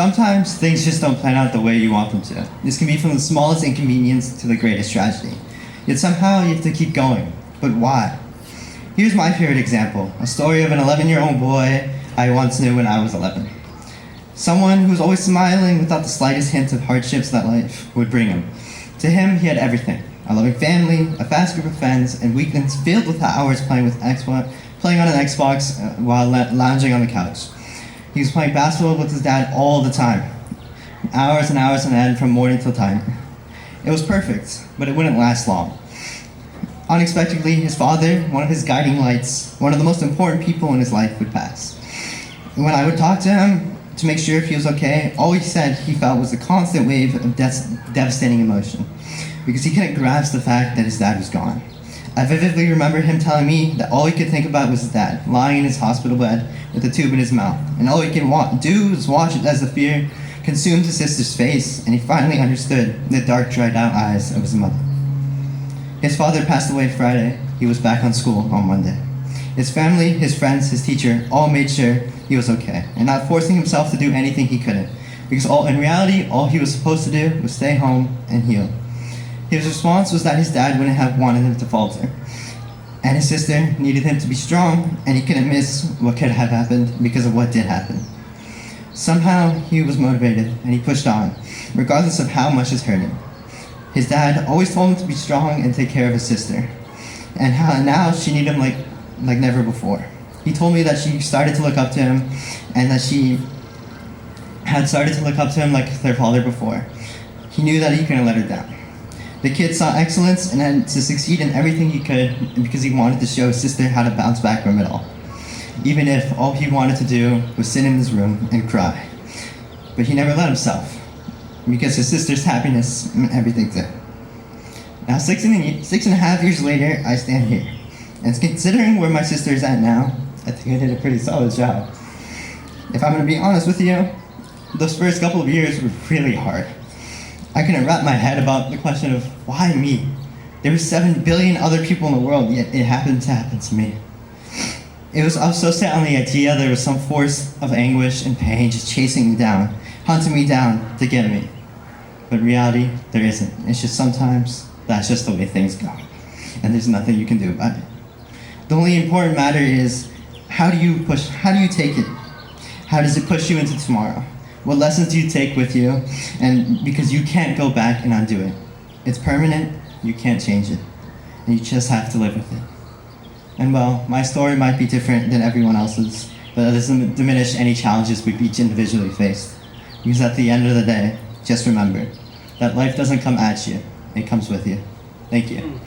Sometimes things just don't plan out the way you want them to. This can be from the smallest inconvenience to the greatest tragedy. Yet somehow you have to keep going. But why? Here's my favorite example, a story of an 11-year-old boy I once knew when I was 11. Someone who was always smiling without the slightest hint of hardships that life would bring him. To him, he had everything. A loving family, a fast group of friends, and weekends filled with hours playing on an Xbox while lounging on the couch. He was playing basketball with his dad all the time. Hours and hours on end from morning till night. It was perfect, but it wouldn't last long. Unexpectedly, his father, one of his guiding lights, one of the most important people in his life, would pass. When I would talk to him to make sure if he was okay, all he said he felt was a constant wave of devastating emotion, because he couldn't grasp the fact that his dad was gone. I vividly remember him telling me that all he could think about was his dad, lying in his hospital bed with a tube in his mouth, and all he could do was watch it as the fear consumed his sister's face, and he finally understood the dark, dried-out eyes of his mother. His father passed away Friday. He was back on school on Monday. His family, his friends, his teacher all made sure he was okay, and not forcing himself to do anything he couldn't, because in reality, all he was supposed to do was stay home and heal. His response was that his dad wouldn't have wanted him to falter, and his sister needed him to be strong, and he couldn't miss what could have happened because of what did happen. Somehow, he was motivated, and he pushed on, regardless of how much it hurt him. His dad always told him to be strong and take care of his sister, and how now she needed him like never before. He told me that she started to look up to him, and that she had started to look up to him like their father before. He knew that he couldn't let her down. The kid saw excellence and had to succeed in everything he could because he wanted to show his sister how to bounce back from it all, even if all he wanted to do was sit in his room and cry. But he never let himself, because his sister's happiness meant everything to him. Now, 6.5 years later, I stand here. And considering where my sister is at now, I think I did a pretty solid job. If I'm going to be honest with you, those first couple of years were really hard. I couldn't wrap my head about the question of why me? There were 7 billion other people in the world, yet it happened to happen to me. I was so set on the idea there was some force of anguish and pain just chasing me down, hunting me down to get me. But in reality, there isn't. It's just sometimes that's just the way things go, and there's nothing you can do about it. The only important matter is how do you take it? How does it push you into tomorrow? What lessons do you take with you? And because you can't go back and undo it. It's permanent, you can't change it. And you just have to live with it. And well, my story might be different than everyone else's, but it doesn't diminish any challenges we've each individually faced. Because at the end of the day, just remember that life doesn't come at you, it comes with you. Thank you.